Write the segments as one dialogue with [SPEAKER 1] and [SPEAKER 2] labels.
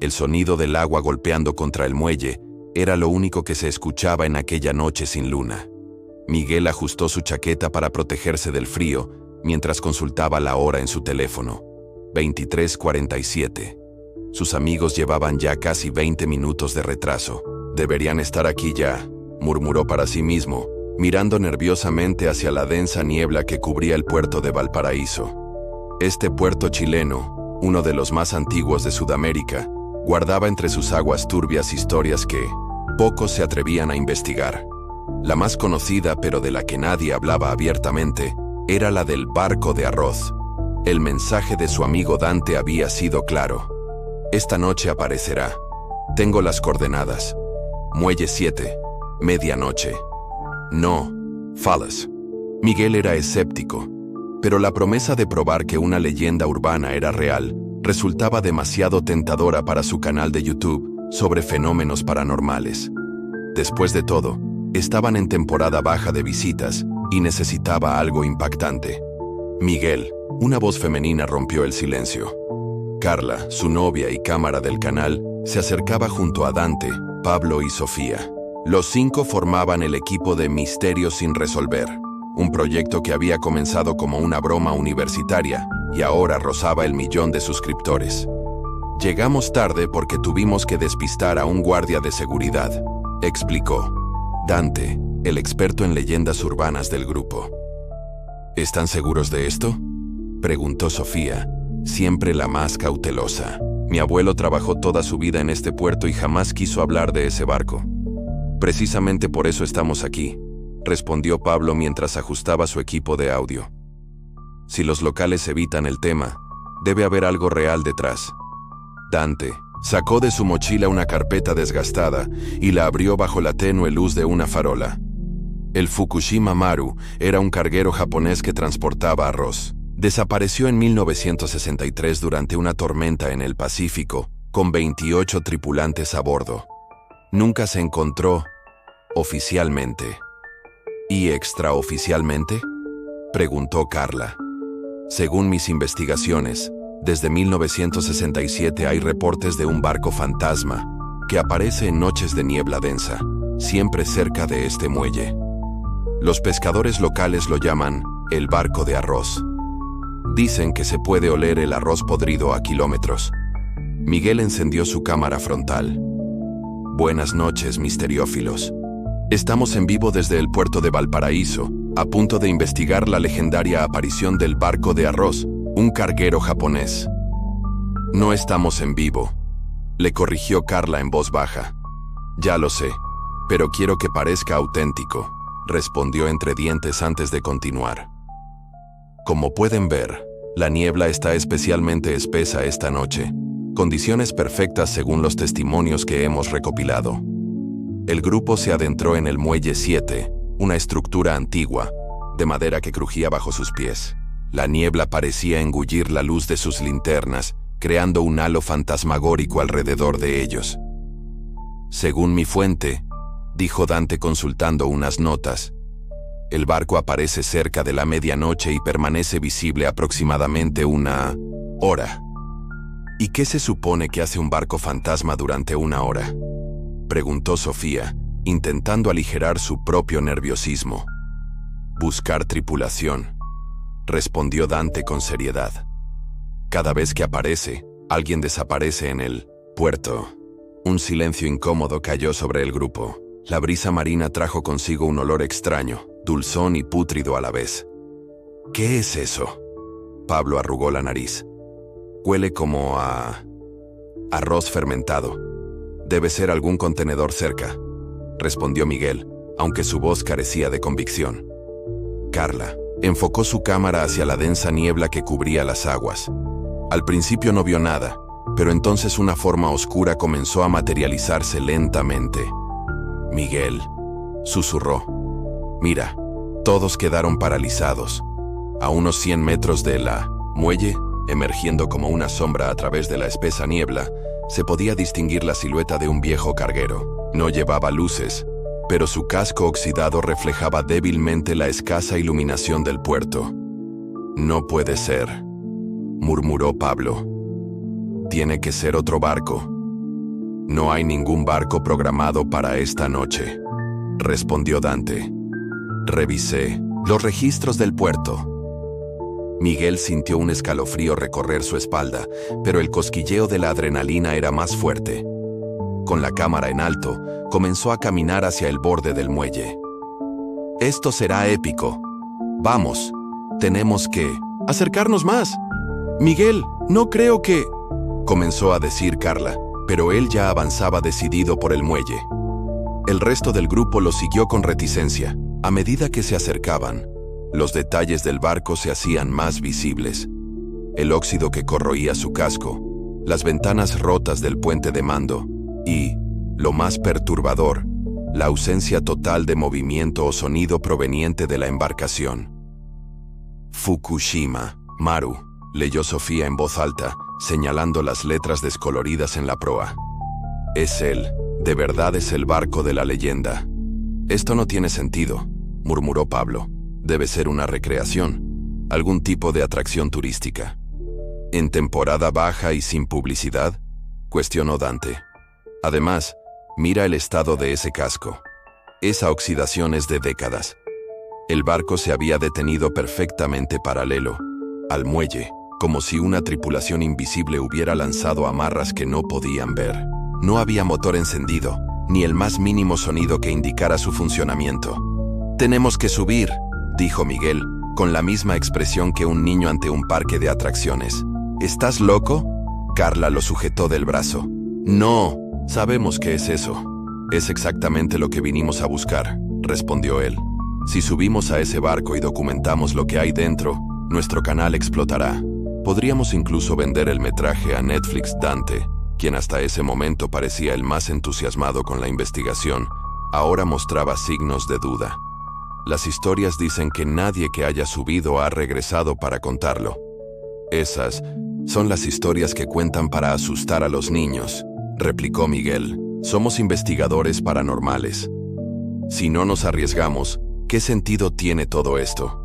[SPEAKER 1] El sonido del agua golpeando contra el muelle era lo único que se escuchaba en aquella noche sin luna. Miguel ajustó su chaqueta para protegerse del frío mientras consultaba la hora en su teléfono. 23:47. Sus amigos llevaban ya casi 20 minutos de retraso. Deberían estar aquí ya, murmuró para sí mismo, mirando nerviosamente hacia la densa niebla que cubría el puerto de Valparaíso. Este puerto chileno, uno de los más antiguos de Sudamérica, guardaba entre sus aguas turbias historias que pocos se atrevían a investigar. La más conocida, pero de la que nadie hablaba abiertamente, era la del barco de arroz. El mensaje de su amigo Dante había sido claro. Esta noche aparecerá. Tengo las coordenadas. Muelle 7, medianoche. No, fallas. Miguel era escéptico, pero la promesa de probar que una leyenda urbana era real resultaba demasiado tentadora para su canal de YouTube sobre fenómenos paranormales. Después de todo, estaban en temporada baja de visitas y necesitaba algo impactante. Miguel, una voz femenina rompió el silencio. Carla, su novia y cámara del canal, se acercaba junto a Dante, Pablo y Sofía. Los 5 formaban el equipo de Misterios sin resolver, un proyecto que había comenzado como una broma universitaria y ahora rozaba el 1.000.000 de suscriptores. Llegamos tarde porque tuvimos que despistar a un guardia de seguridad, explicó Dante, el experto en leyendas urbanas del grupo. ¿Están seguros de esto?, preguntó Sofía, siempre la más cautelosa. Mi abuelo trabajó toda su vida en este puerto y jamás quiso hablar de ese barco. Precisamente por eso estamos aquí, respondió Pablo mientras ajustaba su equipo de audio. Si los locales evitan el tema, debe haber algo real detrás. Dante sacó de su mochila una carpeta desgastada y la abrió bajo la tenue luz de una farola. El Fukushima Maru era un carguero japonés que transportaba arroz. Desapareció en 1963 durante una tormenta en el Pacífico, con 28 tripulantes a bordo. Nunca se encontró oficialmente. ¿Y extraoficialmente?, preguntó Carla. Según mis investigaciones, desde 1967 hay reportes de un barco fantasma que aparece en noches de niebla densa, siempre cerca de este muelle. Los pescadores locales lo llaman el barco de arroz. Dicen que se puede oler el arroz podrido a kilómetros. Miguel encendió su cámara frontal. Buenas noches, misteriófilos. Estamos en vivo desde el puerto de Valparaíso, a punto de investigar la legendaria aparición del barco de arroz, un carguero japonés. No estamos en vivo, le corrigió Carla en voz baja. Ya lo sé, pero quiero que parezca auténtico, respondió entre dientes antes de continuar. Como pueden ver, la niebla está especialmente espesa esta noche, condiciones perfectas según los testimonios que hemos recopilado. El grupo se adentró en el Muelle 7, una estructura antigua, de madera que crujía bajo sus pies. La niebla parecía engullir la luz de sus linternas, creando un halo fantasmagórico alrededor de ellos. Según mi fuente, dijo Dante consultando unas notas, el barco aparece cerca de la medianoche y permanece visible aproximadamente 1 hora. ¿Y qué se supone que hace un barco fantasma durante 1 hora?, preguntó Sofía, intentando aligerar su propio nerviosismo. Buscar tripulación, respondió Dante con seriedad. Cada vez que aparece, alguien desaparece en el puerto. Un silencio incómodo cayó sobre el grupo. La brisa marina trajo consigo un olor extraño, dulzón y pútrido a la vez. ¿Qué es eso?, Pablo arrugó la nariz. Huele como a arroz fermentado. Debe ser algún contenedor cerca, respondió Miguel, aunque su voz carecía de convicción. Carla enfocó su cámara hacia la densa niebla que cubría las aguas. Al principio no vio nada, pero entonces una forma oscura comenzó a materializarse lentamente. Miguel susurró. Mira, todos quedaron paralizados. A unos 100 metros de la muelle, emergiendo como una sombra a través de la espesa niebla, se podía distinguir la silueta de un viejo carguero. No llevaba luces, pero su casco oxidado reflejaba débilmente la escasa iluminación del puerto. No puede ser, murmuró Pablo. Tiene que ser otro barco, No hay ningún barco programado para esta noche, respondió Dante. Revisé los registros del puerto. Miguel sintió un escalofrío recorrer su espalda, pero el cosquilleo de la adrenalina era más fuerte. Con la cámara en alto, comenzó a caminar hacia el borde del muelle. Esto será épico. Vamos, tenemos que acercarnos más. Miguel, no creo que... comenzó a decir Carla, pero él ya avanzaba decidido por el muelle. El resto del grupo lo siguió con reticencia. A medida que se acercaban, los detalles del barco se hacían más visibles. El óxido que corroía su casco, las ventanas rotas del puente de mando y, lo más perturbador, la ausencia total de movimiento o sonido proveniente de la embarcación. Fukushima, Maru, leyó Sofía en voz alta, señalando las letras descoloridas en la proa. Es él, de verdad es el barco de la leyenda. Esto no tiene sentido, murmuró Pablo. Debe ser una recreación, algún tipo de atracción turística. ¿En temporada baja y sin publicidad?, cuestionó Dante. Además, mira el estado de ese casco. Esa oxidación es de décadas. El barco se había detenido perfectamente paralelo al muelle, como si una tripulación invisible hubiera lanzado amarras que no podían ver. No había motor encendido, ni el más mínimo sonido que indicara su funcionamiento. «Tenemos que subir», dijo Miguel, con la misma expresión que un niño ante un parque de atracciones. «¿Estás loco?», Carla lo sujetó del brazo. «No, sabemos qué es eso. Es exactamente lo que vinimos a buscar», respondió él. «Si subimos a ese barco y documentamos lo que hay dentro, nuestro canal explotará. Podríamos incluso vender el metraje a Netflix». Dante, quien hasta ese momento parecía el más entusiasmado con la investigación, ahora mostraba signos de duda. Las historias dicen que nadie que haya subido ha regresado para contarlo. Esas son las historias que cuentan para asustar a los niños, replicó Miguel. Somos investigadores paranormales. Si no nos arriesgamos, ¿qué sentido tiene todo esto?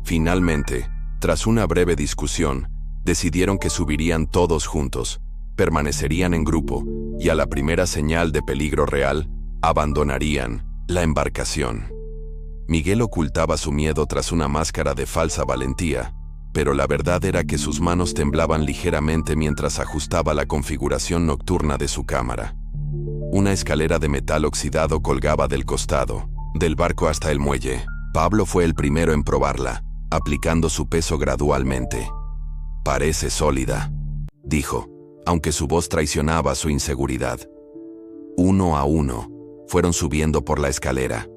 [SPEAKER 1] Finalmente, tras una breve discusión, decidieron que subirían todos juntos, permanecerían en grupo y a la primera señal de peligro real, abandonarían la embarcación. Miguel ocultaba su miedo tras una máscara de falsa valentía, pero la verdad era que sus manos temblaban ligeramente mientras ajustaba la configuración nocturna de su cámara. Una escalera de metal oxidado colgaba del costado del barco hasta el muelle. Pablo fue el primero en probarla, aplicando su peso gradualmente. «Parece sólida», dijo, aunque su voz traicionaba su inseguridad. Uno a uno, fueron subiendo por la escalera.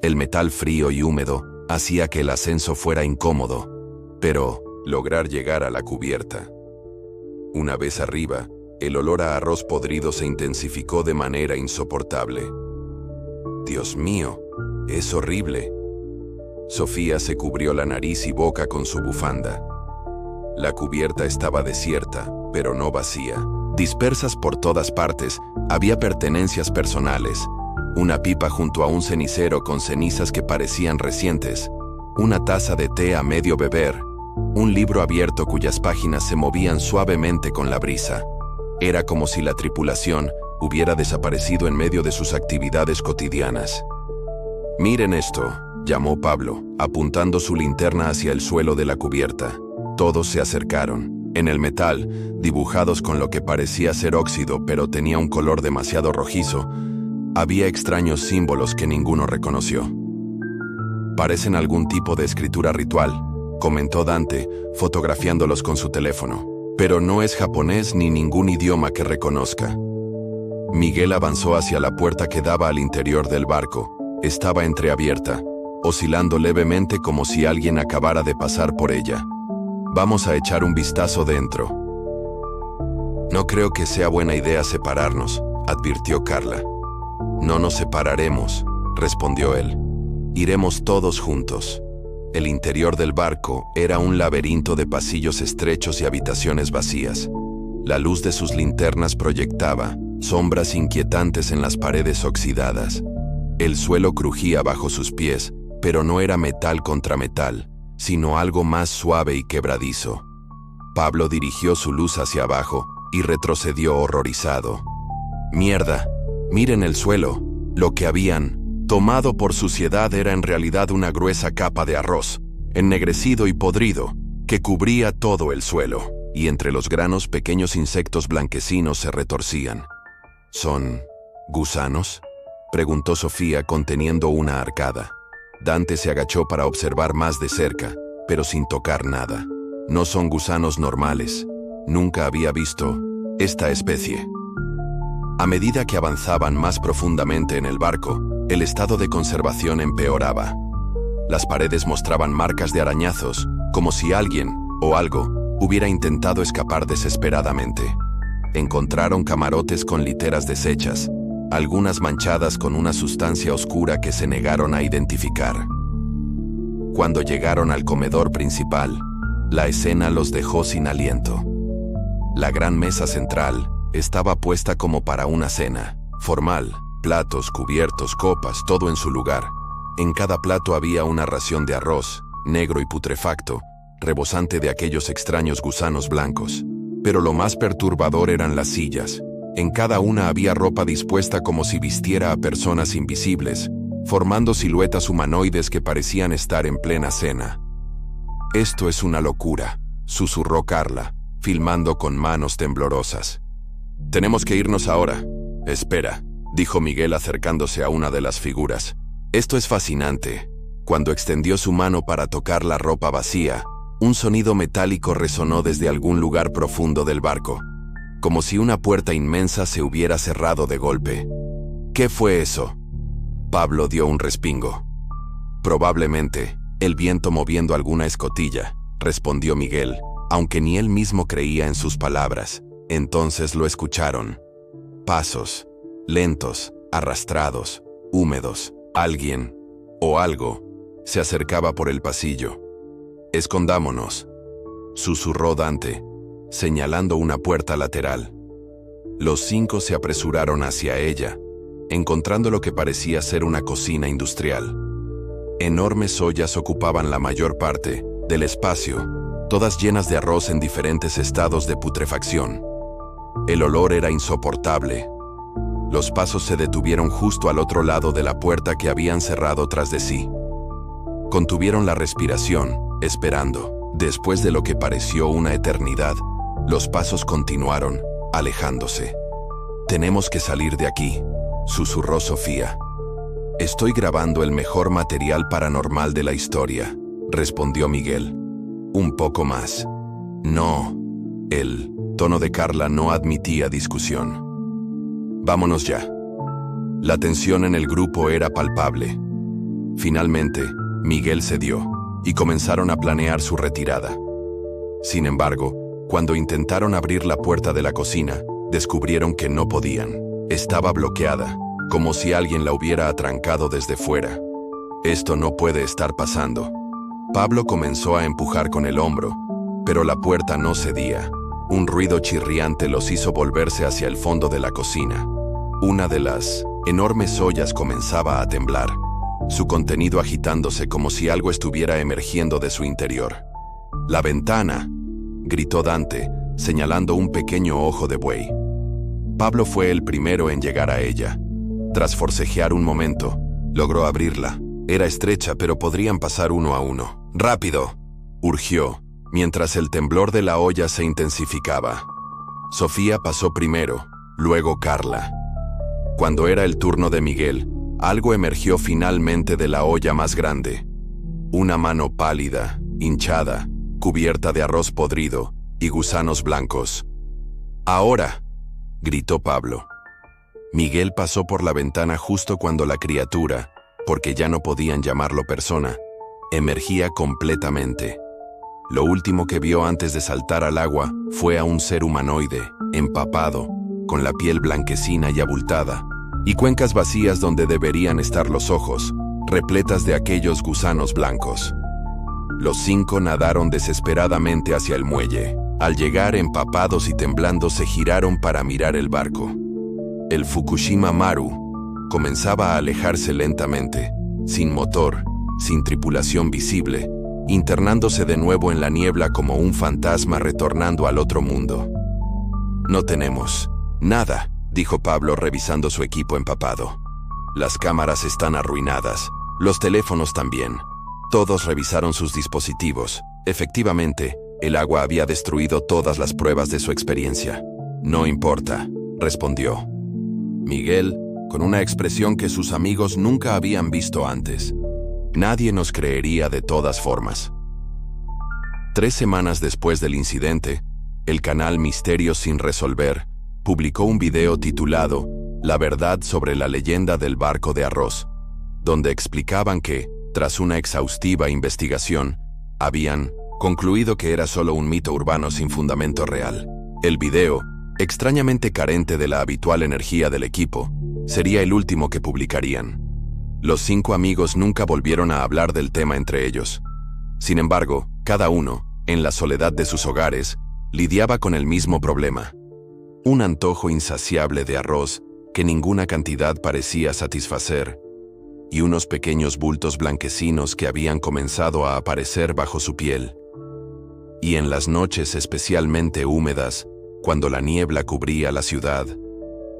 [SPEAKER 1] El metal frío y húmedo hacía que el ascenso fuera incómodo, pero lograr llegar a la cubierta. Una vez arriba, el olor a arroz podrido se intensificó de manera insoportable. «Dios mío, es horrible». Sofía se cubrió la nariz y boca con su bufanda. La cubierta estaba desierta, pero no vacía. Dispersas por todas partes, había pertenencias personales. Una pipa junto a un cenicero con cenizas que parecían recientes, una taza de té a medio beber, un libro abierto cuyas páginas se movían suavemente con la brisa. Era como si la tripulación hubiera desaparecido en medio de sus actividades cotidianas. «Miren esto», llamó Pablo, apuntando su linterna hacia el suelo de la cubierta. Todos se acercaron. En el metal, dibujados con lo que parecía ser óxido pero tenía un color demasiado rojizo, había extraños símbolos que ninguno reconoció. «Parecen algún tipo de escritura ritual», comentó Dante, fotografiándolos con su teléfono. «Pero no es japonés ni ningún idioma que reconozca». Miguel avanzó hacia la puerta que daba al interior del barco. Estaba entreabierta, oscilando levemente como si alguien acabara de pasar por ella. «Vamos a echar un vistazo dentro». «No creo que sea buena idea separarnos», advirtió Carla. «No nos separaremos», respondió él. «Iremos todos juntos». El interior del barco era un laberinto de pasillos estrechos y habitaciones vacías. La luz de sus linternas proyectaba sombras inquietantes en las paredes oxidadas. El suelo crujía bajo sus pies, pero no era metal contra metal, sino algo más suave y quebradizo. Pablo dirigió su luz hacia abajo y retrocedió horrorizado. Mierda, miren el suelo. Lo que habían tomado por suciedad era en realidad una gruesa capa de arroz, ennegrecido y podrido, que cubría todo el suelo, y entre los granos pequeños insectos blanquecinos se retorcían. ¿Son gusanos?, preguntó Sofía conteniendo una arcada. Dante se agachó para observar más de cerca, pero sin tocar nada. No son gusanos normales. Nunca había visto esta especie. A medida que avanzaban más profundamente en el barco, el estado de conservación empeoraba. Las paredes mostraban marcas de arañazos, como si alguien, o algo, hubiera intentado escapar desesperadamente. Encontraron camarotes con literas deshechas, algunas manchadas con una sustancia oscura que se negaron a identificar. Cuando llegaron al comedor principal, la escena los dejó sin aliento. La gran mesa central estaba puesta como para una cena, formal, platos, cubiertos, copas, todo en su lugar. En cada plato había una ración de arroz, negro y putrefacto, rebosante de aquellos extraños gusanos blancos. Pero lo más perturbador eran las sillas. En cada una había ropa dispuesta como si vistiera a personas invisibles, formando siluetas humanoides que parecían estar en plena cena. «Esto es una locura», susurró Carla, filmando con manos temblorosas. «Tenemos que irnos ahora». «Espera», dijo Miguel acercándose a una de las figuras. «Esto es fascinante». Cuando extendió su mano para tocar la ropa vacía, un sonido metálico resonó desde algún lugar profundo del barco, como si una puerta inmensa se hubiera cerrado de golpe. ¿Qué fue eso? Pablo dio un respingo. «Probablemente, el viento moviendo alguna escotilla», respondió Miguel, aunque ni él mismo creía en sus palabras. Entonces lo escucharon. Pasos, lentos, arrastrados, húmedos. Alguien, o algo, se acercaba por el pasillo. «Escondámonos», susurró Dante, señalando una puerta lateral. Los 5 se apresuraron hacia ella, encontrando lo que parecía ser una cocina industrial. Enormes ollas ocupaban la mayor parte del espacio, todas llenas de arroz en diferentes estados de putrefacción. El olor era insoportable. Los pasos se detuvieron justo al otro lado de la puerta que habían cerrado tras de sí. Contuvieron la respiración, esperando. Después de lo que pareció una eternidad, los pasos continuaron, alejándose. «Tenemos que salir de aquí», susurró Sofía. «Estoy grabando el mejor material paranormal de la historia», respondió Miguel. «Un poco más». «No». El tono de Carla no admitía discusión. «Vámonos ya». La tensión en el grupo era palpable. Finalmente, Miguel cedió, y comenzaron a planear su retirada. Sin embargo, cuando intentaron abrir la puerta de la cocina, descubrieron que no podían. Estaba bloqueada, como si alguien la hubiera atrancado desde fuera. «Esto no puede estar pasando». Pablo comenzó a empujar con el hombro, pero la puerta no cedía. Un ruido chirriante los hizo volverse hacia el fondo de la cocina. Una de las enormes ollas comenzaba a temblar, su contenido agitándose como si algo estuviera emergiendo de su interior. «¡La ventana!», gritó Dante, señalando un pequeño ojo de buey. Pablo fue el primero en llegar a ella. Tras forcejear un momento, logró abrirla. Era estrecha, pero podrían pasar uno a uno. «¡Rápido!», urgió, mientras el temblor de la olla se intensificaba. Sofía pasó primero, luego Carla. Cuando era el turno de Miguel, algo emergió finalmente de la olla más grande. Una mano pálida, hinchada, cubierta de arroz podrido y gusanos blancos. «¡Ahora!», gritó Pablo. Miguel pasó por la ventana justo cuando la criatura, porque ya no podían llamarlo persona, emergía completamente. Lo último que vio antes de saltar al agua fue a un ser humanoide, empapado, con la piel blanquecina y abultada, y cuencas vacías donde deberían estar los ojos, repletas de aquellos gusanos blancos. Los 5 nadaron desesperadamente hacia el muelle. Al llegar empapados y temblando se giraron para mirar el barco. El Fukushima Maru comenzaba a alejarse lentamente, sin motor, sin tripulación visible, internándose de nuevo en la niebla como un fantasma retornando al otro mundo. «No tenemos nada», dijo Pablo revisando su equipo empapado. Las cámaras están arruinadas, los teléfonos también. Todos revisaron sus dispositivos. Efectivamente, el agua había destruido todas las pruebas de su experiencia. No importa, respondió Miguel, con una expresión que sus amigos nunca habían visto antes. Nadie nos creería de todas formas. 3 semanas después del incidente, el canal Misterios sin Resolver publicó un video titulado La verdad sobre la leyenda del barco de arroz, donde explicaban que, tras una exhaustiva investigación, habían concluido que era solo un mito urbano sin fundamento real. El video, extrañamente carente de la habitual energía del equipo, sería el último que publicarían. Los 5 amigos nunca volvieron a hablar del tema entre ellos. Sin embargo, cada uno, en la soledad de sus hogares, lidiaba con el mismo problema. Un antojo insaciable de arroz que ninguna cantidad parecía satisfacer, y unos pequeños bultos blanquecinos que habían comenzado a aparecer bajo su piel. Y en las noches especialmente húmedas, cuando la niebla cubría la ciudad,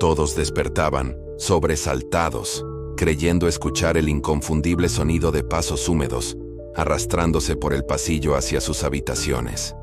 [SPEAKER 1] todos despertaban, sobresaltados, creyendo escuchar el inconfundible sonido de pasos húmedos, arrastrándose por el pasillo hacia sus habitaciones.